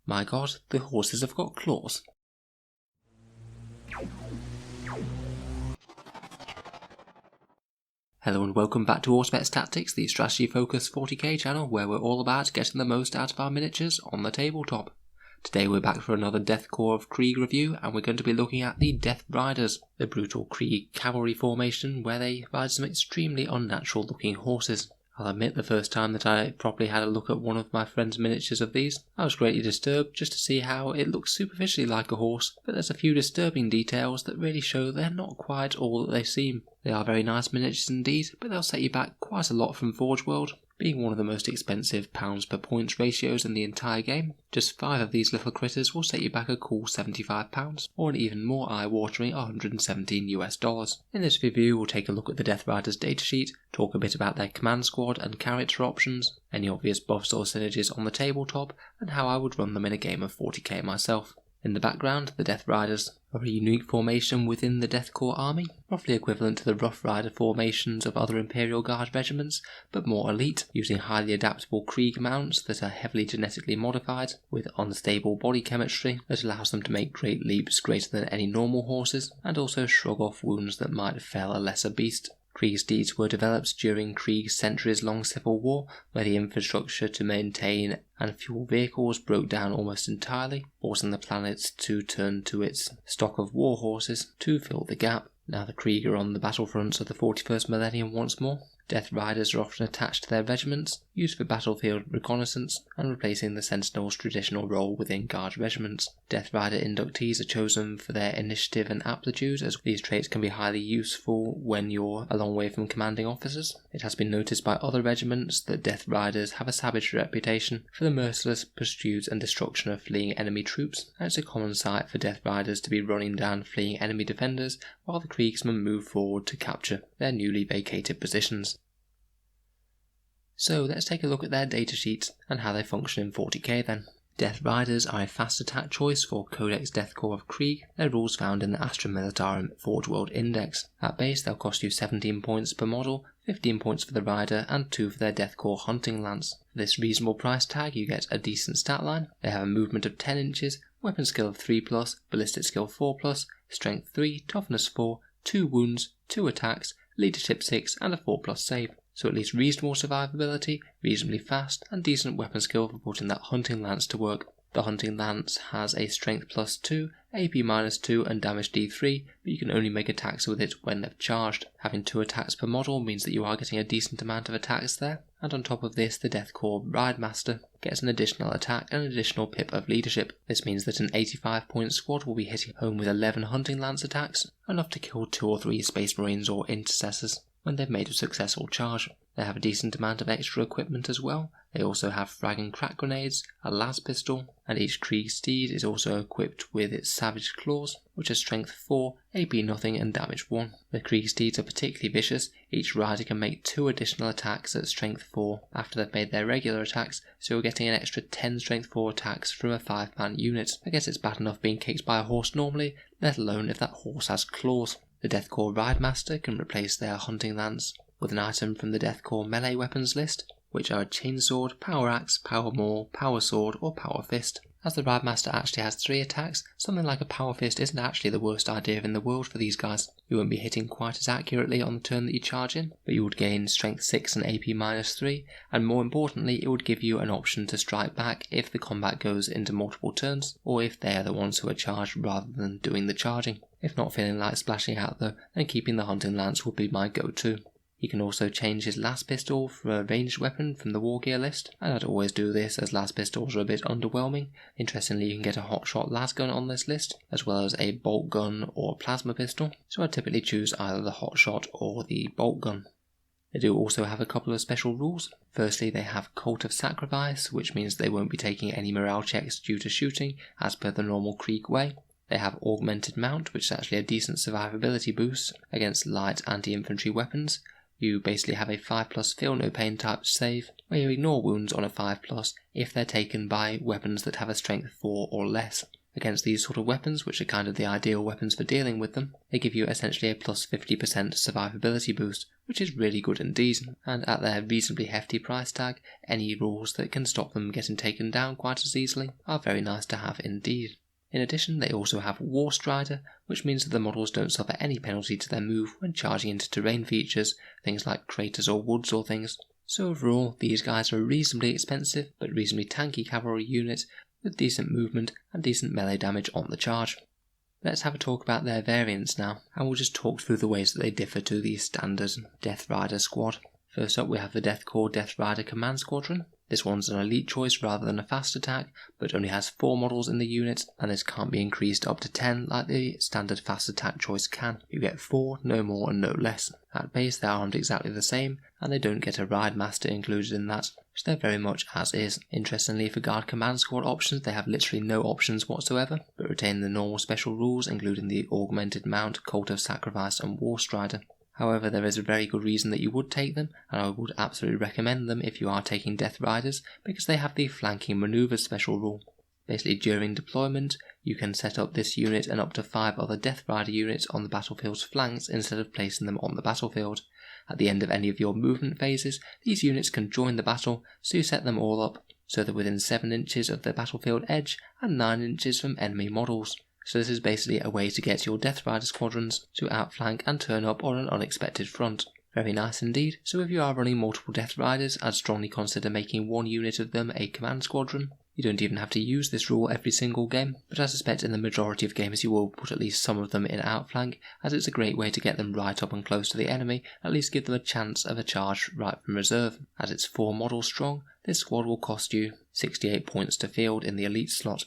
My god, the horses have got claws. Hello and welcome back to Auspex Tactics, the strategy focused 40k channel where we're all about getting the most out of our miniatures on the tabletop. Today we're back for another Korps of Krieg review, and we're going to be looking at the Death Riders, the brutal Krieg cavalry formation where they ride some extremely unnatural looking horses. I'll admit the first time that I properly had a look at one of my friend's miniatures of these, I was greatly disturbed just to see how it looks superficially like a horse, but there's a few disturbing details that really show they're not quite all that they seem. They are very nice miniatures indeed, but they'll set you back quite a lot from Forge World, being one of the most expensive pounds per points ratios in the entire game. Just 5 of these little critters will set you back a cool £75, or an even more eye-watering $117. In this review we'll take a look at the Death Riders datasheet, talk a bit about their command squad and character options, any obvious buffs or synergies on the tabletop, and how I would run them in a game of 40k myself. In the background, the Death Riders are a unique formation within the Death Corps army, roughly equivalent to the Rough Rider formations of other Imperial Guard regiments, but more elite, using highly adaptable Krieg mounts that are heavily genetically modified, with unstable body chemistry that allows them to make great leaps greater than any normal horses, and also shrug off wounds that might fell a lesser beast. Krieg steeds were developed during Krieg's centuries-long civil war, where the infrastructure to maintain and fuel vehicles broke down almost entirely, forcing the planet to turn to its stock of war horses to fill the gap. Now the Krieg are on the battlefronts of the 41st millennium once more. Death Riders are often attached to their regiments, used for battlefield reconnaissance, and replacing the Sentinel's traditional role within Guard regiments. Death Rider inductees are chosen for their initiative and aptitude, as these traits can be highly useful when you're a long way from commanding officers. It has been noticed by other regiments that Death Riders have a savage reputation for the merciless pursuit and destruction of fleeing enemy troops, and it's a common sight for Death Riders to be running down fleeing enemy defenders while the Kriegsmen move forward to capture their newly vacated positions. So let's take a look at their datasheets and how they function in 40k then. Death Riders are a fast attack choice for Codex Death Korps of Krieg. Their rules found in the Astra Militarum Forge World Index. At base they'll cost you 17 points per model, 15 points for the rider and 2 for their Death Korps hunting lance. For this reasonable price tag you get a decent stat line. They have a movement of 10 inches, weapon skill of 3+, ballistic skill 4+, strength 3, toughness 4, 2 wounds, 2 attacks, leadership 6 and a 4+ save. So at least reasonable survivability, reasonably fast, and decent weapon skill for putting that hunting lance to work. The hunting lance has a strength +2, AP -2 and damage D3, but you can only make attacks with it when they've charged. Having 2 attacks per model means that you are getting a decent amount of attacks there, and on top of this the Death Corps Ride Master gets an additional attack and an additional pip of leadership. This means that an 85 point squad will be hitting home with 11 hunting lance attacks, enough to kill 2 or 3 Space Marines or Intercessors when they've made a successful charge. They have a decent amount of extra equipment as well. They also have frag and crack grenades, a las pistol, and each Krieg steed is also equipped with its Savage Claws, which are strength 4, AP nothing and damage 1. The Krieg steeds are particularly vicious. Each rider can make 2 additional attacks at strength 4 after they've made their regular attacks, so you're getting an extra 10 strength 4 attacks from a 5-man unit. I guess it's bad enough being kicked by a horse normally, let alone if that horse has claws. The Death Corps Ride Master can replace their hunting lance with an item from the Death Corps melee weapons list, which are a chainsword, power axe, power maul, power sword or power fist. As the Ride Master actually has 3 attacks, something like a power fist isn't actually the worst idea in the world for these guys. You won't be hitting quite as accurately on the turn that you charge in, but you would gain strength 6 and AP -3, and more importantly it would give you an option to strike back if the combat goes into multiple turns, or if they are the ones who are charged rather than doing the charging. If not feeling like splashing out though, then keeping the hunting lance would be my go-to. He can also change his las pistol for a ranged weapon from the war gear list, and I'd always do this as las pistols are a bit underwhelming. Interestingly, you can get a hotshot las gun on this list, as well as a bolt gun or a plasma pistol, so I typically choose either the hotshot or the bolt gun. They do also have a couple of special rules. Firstly, they have Cult of Sacrifice, which means they won't be taking any morale checks due to shooting, as per the normal Krieg way. They have Augmented Mount, which is actually a decent survivability boost against light anti-infantry weapons. You basically have a 5+ feel no pain type save, where you ignore wounds on a 5+ if they're taken by weapons that have a strength 4 or less. Against these sort of weapons, which are kind of the ideal weapons for dealing with them, they give you essentially a plus 50% survivability boost, which is really good indeed, and at their reasonably hefty price tag, any rules that can stop them getting taken down quite as easily are very nice to have indeed. In addition, they also have War Strider, which means that the models don't suffer any penalty to their move when charging into terrain features, things like craters or woods or things. So overall, these guys are a reasonably expensive but reasonably tanky cavalry unit with decent movement and decent melee damage on the charge. Let's have a talk about their variants now, and we'll just talk through the ways that they differ to the standard Death Rider squad. First up we have the Death Corps Death Rider Command Squadron. This one's an elite choice rather than a fast attack, but only has 4 models in the unit, and this can't be increased up to 10 like the standard fast attack choice can. You get 4, no more and no less. At base they're armed exactly the same, and they don't get a Ride Master included in that, so they're very much as is. Interestingly, for Guard Command Squad options they have literally no options whatsoever, but retain the normal special rules including the Augmented Mount, Cult of Sacrifice and War Strider. However, there is a very good reason that you would take them, and I would absolutely recommend them if you are taking Death Riders, because they have the Flanking Maneuvers special rule. Basically, during deployment, you can set up this unit and up to 5 other Death Rider units on the battlefield's flanks instead of placing them on the battlefield. At the end of any of your movement phases, these units can join the battle, so you set them all up so they're within 7 inches of the battlefield edge and 9 inches from enemy models. So this is basically a way to get your Death Rider squadrons to outflank and turn up on an unexpected front. Very nice indeed, so if you are running multiple Death Riders, I'd strongly consider making one unit of them a command squadron. You don't even have to use this rule every single game, but I suspect in the majority of games you will put at least some of them in outflank, as it's a great way to get them right up and close to the enemy, at least give them a chance of a charge right from reserve. As it's 4 models strong, this squad will cost you 68 points to field in the elite slot.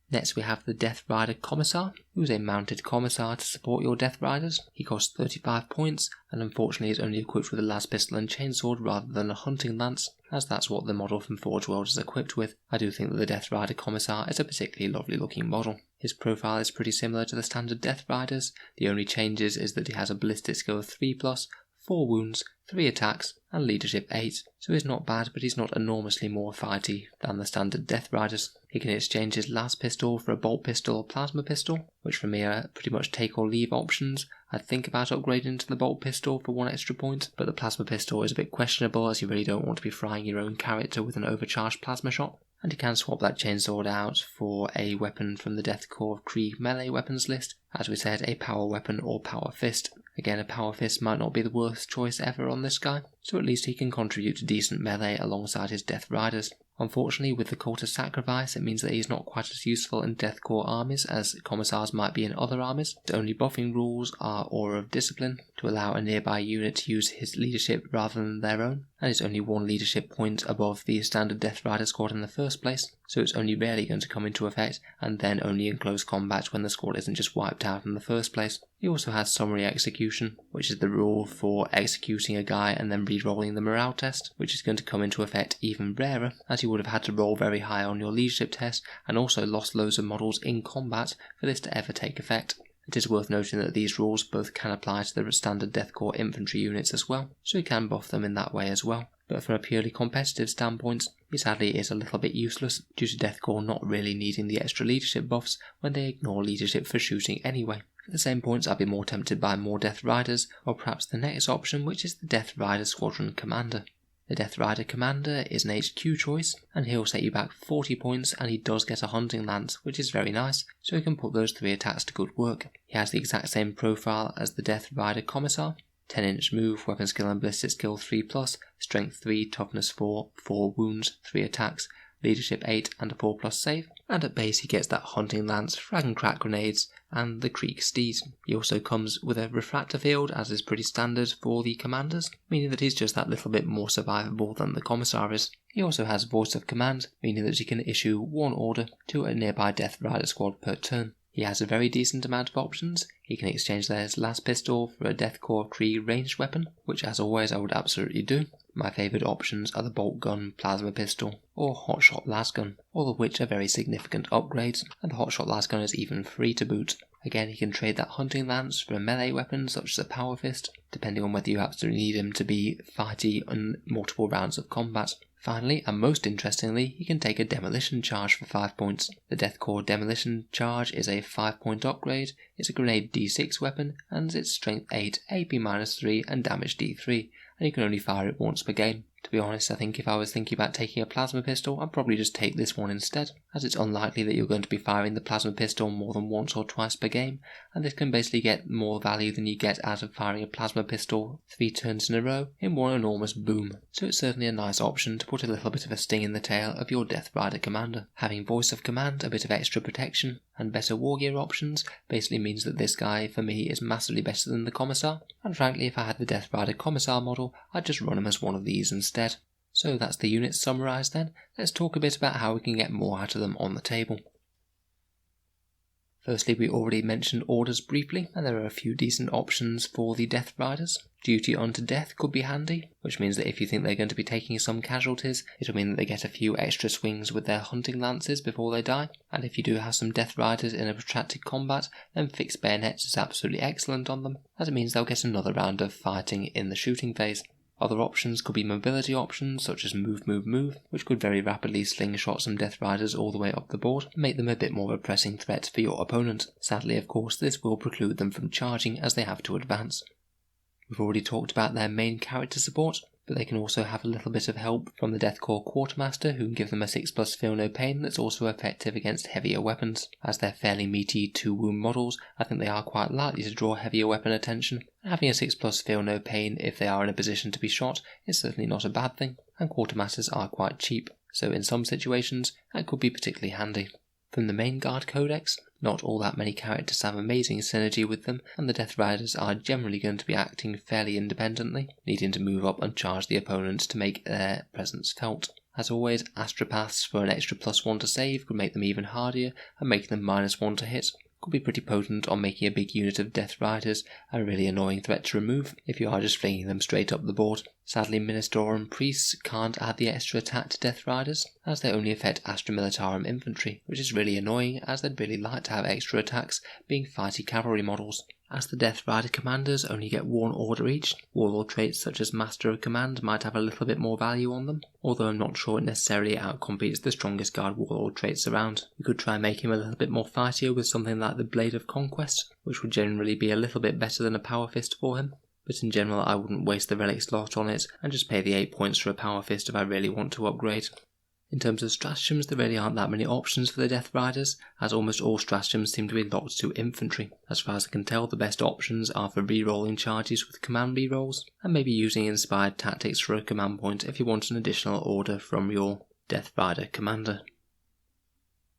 Next we have the Death Rider Commissar, who is a mounted commissar to support your Death Riders. He costs 35 points, and unfortunately is only equipped with a las pistol and chainsword rather than a hunting lance, as that's what the model from Forge World is equipped with. I do think that the Death Rider Commissar is a particularly lovely looking model. His profile is pretty similar to the standard Death Riders, the only changes is that he has a ballistic skill of 3+, 4 wounds, 3 attacks, and leadership 8, so he's not bad, but he's not enormously more fighty than the standard Death Riders. He can exchange his las pistol for a bolt pistol or plasma pistol, which for me are pretty much take or leave options. I'd think about upgrading to the bolt pistol for 1 extra point, but the plasma pistol is a bit questionable as you really don't want to be frying your own character with an overcharged plasma shot. And you can swap that chainsword out for a weapon from the Death Corps of Krieg melee weapons list, as we said, a power weapon or power fist. Again, a power fist might not be the worst choice ever on this guy, so at least he can contribute to decent melee alongside his Death Riders. Unfortunately, with the Cult of Sacrifice, it means that he's not quite as useful in Death Corps armies as commissars might be in other armies. The only buffing rules are Aura of Discipline, to allow a nearby unit to use his leadership rather than their own, and it's only 1 leadership point above the standard Death Rider squad in the first place, so it's only rarely going to come into effect, and then only in close combat when the squad isn't just wiped out in the first place. He also has Summary Execution, which is the rule for executing a guy and then re-rolling the morale test, which is going to come into effect even rarer, as you would have had to roll very high on your leadership test and also lost loads of models in combat for this to ever take effect. It is worth noting that these rules both can apply to the standard Death Corps infantry units as well, so you can buff them in that way as well. But from a purely competitive standpoint, he sadly is a little bit useless, due to Death Corps not really needing the extra leadership buffs when they ignore leadership for shooting anyway. For the same points, I'd be more tempted by more Death Riders, or perhaps the next option, which is the Death Rider Squadron Commander. The Death Rider Commander is an HQ choice, and he'll set you back 40 points, and he does get a hunting lance, which is very nice, so he can put those 3 attacks to good work. He has the exact same profile as the Death Rider Commissar, 10-inch move, weapon skill and ballistic skill 3+, strength 3, toughness 4, 4 wounds, 3 attacks, leadership 8 and a 4+ save, and at base he gets that hunting lance, frag and crack grenades, and the Krieg steed. He also comes with a refractor field, as is pretty standard for the commanders, meaning that he's just that little bit more survivable than the commissar is. He also has voice of command, meaning that he can issue 1 order to a nearby Death Rider squad per turn. He has a very decent amount of options. He can exchange their las pistol for a Death Corps Krieg ranged weapon, which as always I would absolutely do. My favourite options are the bolt gun, plasma pistol, or hotshot lasgun, all of which are very significant upgrades, and the hotshot lasgun is even free to boot. Again, he can trade that hunting lance for a melee weapon such as a power fist, depending on whether you absolutely need him to be fighty in multiple rounds of combat. Finally, and most interestingly, you can take a demolition charge for 5 points. The Death Korps demolition charge is a 5-point upgrade, it's a grenade D6 weapon, and it's strength 8, AP-3 and damage D3, and you can only fire it once per game. To be honest, I think if I was thinking about taking a plasma pistol, I'd probably just take this one instead, as it's unlikely that you're going to be firing the plasma pistol more than once or twice per game, and this can basically get more value than you get out of firing a plasma pistol 3 turns in a row in one enormous boom. So it's certainly a nice option to put a little bit of a sting in the tail of your Death Rider commander. Having voice of command, a bit of extra protection, and better war gear options basically means that this guy for me is massively better than the Commissar, and frankly if I had the Death Rider Commissar model, I'd just run him as one of these instead. So that's the units summarised then. Let's talk a bit about how we can get more out of them on the table. Firstly, we already mentioned orders briefly, and there are a few decent options for the Death Riders. Duty unto death could be handy, which means that if you think they're going to be taking some casualties, it'll mean that they get a few extra swings with their hunting lances before they die. And if you do have some Death Riders in a protracted combat, then fixed bayonets is absolutely excellent on them, as it means they'll get another round of fighting in the shooting phase. Other options could be mobility options, such as move, move, move, which could very rapidly slingshot some Death Riders all the way up the board, and make them a bit more of a pressing threat for your opponent. Sadly, of course, this will preclude them from charging as they have to advance. We've already talked about their main character support, but they can also have a little bit of help from the Death Korps Quartermaster, who can give them a 6+ Feel No Pain that's also effective against heavier weapons. As they're fairly meaty 2-wound models, I think they are quite likely to draw heavier weapon attention. Having a 6+ Feel No Pain if they are in a position to be shot is certainly not a bad thing, and Quartermasters are quite cheap, so in some situations that could be particularly handy. From the main guard codex, not all that many characters have amazing synergy with them, and the Death Riders are generally going to be acting fairly independently, needing to move up and charge the opponent to make their presence felt. As always, Astropaths for an extra +1 to save could make them even hardier, and making them -1 to hit could be pretty potent on making a big unit of Death Riders a really annoying threat to remove if you are just flinging them straight up the board. Sadly, Ministorum Priests can't add the extra attack to Death Riders, as they only affect Astra Militarum infantry, which is really annoying as they'd really like to have extra attacks being fighty cavalry models. As the Death Rider commanders only get 1 order each, warlord traits such as Master of Command might have a little bit more value on them, although I'm not sure it necessarily outcompetes the strongest guard warlord traits around. You could try and make him a little bit more fightier with something like the Blade of Conquest, which would generally be a little bit better than a Power Fist for him. But in general I wouldn't waste the relic slot on it and just pay the 8 points for a Power Fist if I really want to upgrade. In terms of stratagems, there really aren't that many options for the Death Riders, as almost all stratagems seem to be locked to infantry. As far as I can tell, the best options are for re-rolling charges with command re-rolls, and maybe using inspired tactics for a command point if you want an additional order from your Death Rider commander.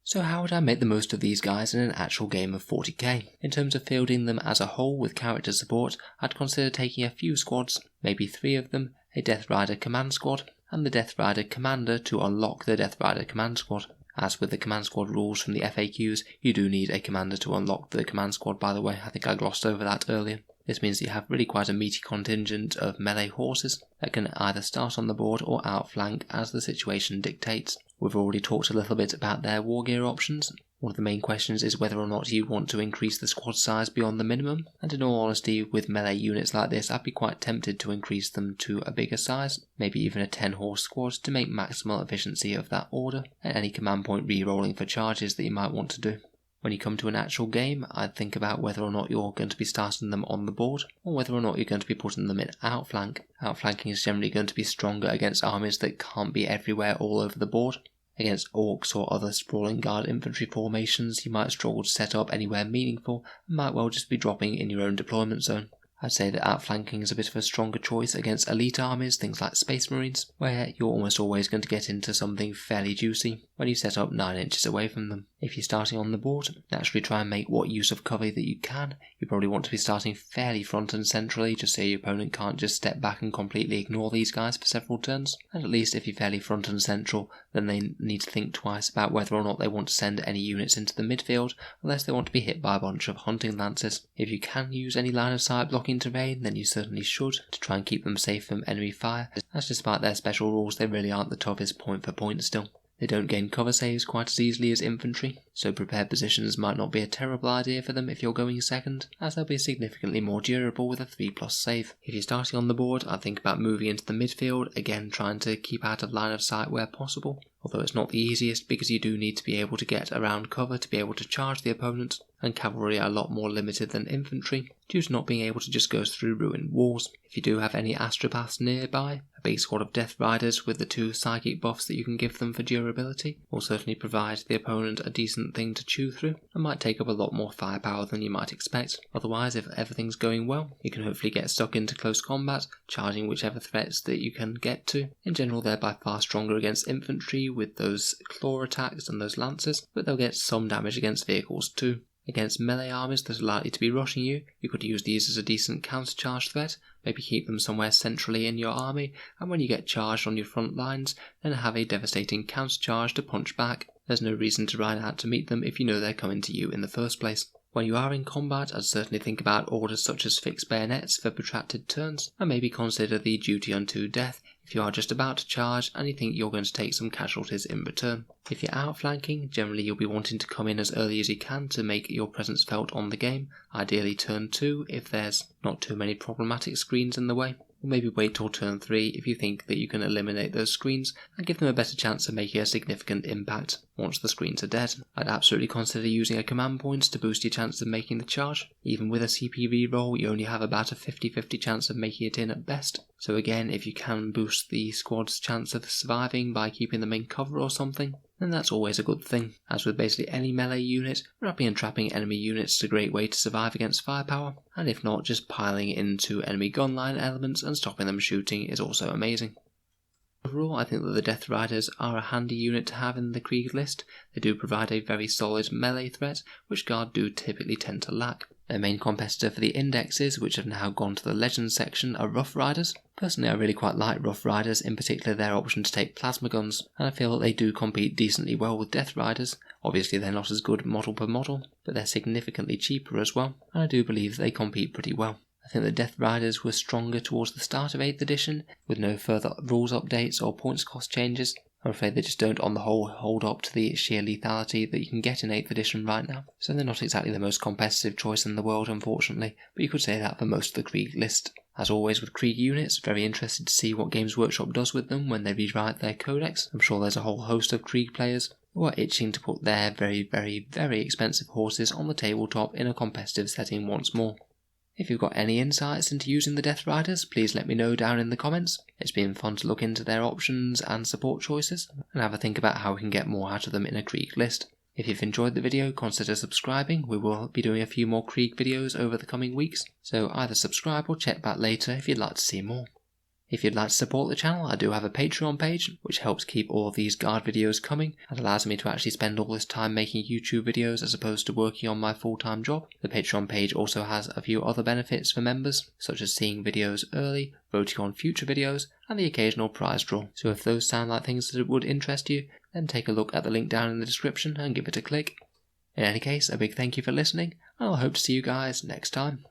So how would I make the most of these guys in an actual game of 40k? In terms of fielding them as a whole with character support, I'd consider taking a few squads, maybe 3 of them, a Death Rider command squad, and the Death Rider commander to unlock the Death Rider command squad. As with the command squad rules from the FAQs, you do need a commander to unlock the command squad, by the way. I think I glossed over that earlier. This means that you have really quite a meaty contingent of melee horses that can either start on the board or outflank as the situation dictates. We've already talked a little bit about their war gear options. One of the main questions is whether or not you want to increase the squad size beyond the minimum, and in all honesty, with melee units like this, I'd be quite tempted to increase them to a bigger size, maybe even a 10-horse squad to make maximal efficiency of that order, and any command point re-rolling for charges that you might want to do. When you come to an actual game, I'd think about whether or not you're going to be starting them on the board, or whether or not you're going to be putting them in outflank. Outflanking is generally going to be stronger against armies that can't be everywhere all over the board. Against orcs or other sprawling guard infantry formations, you might struggle to set up anywhere meaningful and might well just be dropping in your own deployment zone. I'd say that outflanking is a bit of a stronger choice against elite armies, things like Space Marines, where you're almost always going to get into something fairly juicy when you set up 9 inches away from them. If you're starting on the board, naturally try and make what use of cover that you can. You probably want to be starting fairly front and centrally, just so your opponent can't just step back and completely ignore these guys for several turns. And at least if you're fairly front and central, then they need to think twice about whether or not they want to send any units into the midfield, unless they want to be hit by a bunch of hunting lances. If you can use any line of sight blocking terrain, then you certainly should, to try and keep them safe from enemy fire, as despite their special rules, they really aren't the toughest point for point still. They don't gain cover saves quite as easily as infantry, so prepared positions might not be a terrible idea for them if you're going second, as they'll be significantly more durable with a 3+ save. If you're starting on the board, I'd think about moving into the midfield, again trying to keep out of line of sight where possible, although it's not the easiest because you do need to be able to get around cover to be able to charge the opponent, and cavalry are a lot more limited than infantry, due to not being able to just go through ruined walls. If you do have any astropaths nearby, a big squad of Death Riders with the 2 psychic buffs that you can give them for durability will certainly provide the opponent a decent thing to chew through, and might take up a lot more firepower than you might expect. Otherwise, if everything's going well, you can hopefully get stuck into close combat, charging whichever threats that you can get to. In general, they're by far stronger against infantry with those claw attacks and those lances, but they'll get some damage against vehicles too. Against melee armies that are likely to be rushing you, you could use these as a decent countercharge threat, maybe keep them somewhere centrally in your army, and when you get charged on your front lines, then have a devastating countercharge to punch back. There's no reason to ride out to meet them if you know they're coming to you in the first place. When you are in combat, I'd certainly think about orders such as fixed bayonets for protracted turns, and maybe consider the duty unto death if you are just about to charge and you think you're going to take some casualties in return. If you're outflanking, generally you'll be wanting to come in as early as you can to make your presence felt on the game, ideally turn 2 if there's not too many problematic screens in the way. Or maybe wait till turn 3 if you think that you can eliminate those screens and give them a better chance of making a significant impact once the screens are dead. I'd absolutely consider using a command point to boost your chance of making the charge. Even with a CPV roll, you only have about a 50-50 chance of making it in at best. So again, if you can boost the squad's chance of surviving by keeping them in cover or something, then that's always a good thing. As with basically any melee unit, wrapping and trapping enemy units is a great way to survive against firepower, and if not, just piling into enemy gunline elements and stopping them shooting is also amazing. Overall, I think that the Death Riders are a handy unit to have in the Krieg list. They do provide a very solid melee threat, which Guard do typically tend to lack. Their main competitor for the indexes, which have now gone to the Legends section, are Rough Riders. Personally, I really quite like Rough Riders, in particular their option to take plasma guns, and I feel that they do compete decently well with Death Riders. Obviously they're not as good model per model, but they're significantly cheaper as well, and I do believe they compete pretty well. I think the Death Riders were stronger towards the start of 8th edition, with no further rules updates or points cost changes. I'm afraid they just don't on the whole hold up to the sheer lethality that you can get in 8th edition right now, so they're not exactly the most competitive choice in the world unfortunately, but you could say that for most of the Krieg list. As always with Krieg units, very interested to see what Games Workshop does with them when they rewrite their codex. I'm sure there's a whole host of Krieg players who are itching to put their very expensive horses on the tabletop in a competitive setting once more. If you've got any insights into using the Death Riders, please let me know down in the comments. It's been fun to look into their options and support choices, and have a think about how we can get more out of them in a Krieg list. If you've enjoyed the video, consider subscribing. We will be doing a few more Krieg videos over the coming weeks, so either subscribe or check back later if you'd like to see more. If you'd like to support the channel, I do have a Patreon page, which helps keep all of these Guard videos coming and allows me to actually spend all this time making YouTube videos as opposed to working on my full-time job. The Patreon page also has a few other benefits for members, such as seeing videos early, voting on future videos, and the occasional prize draw. So if those sound like things that would interest you, then take a look at the link down in the description and give it a click. In any case, a big thank you for listening, and I'll hope to see you guys next time.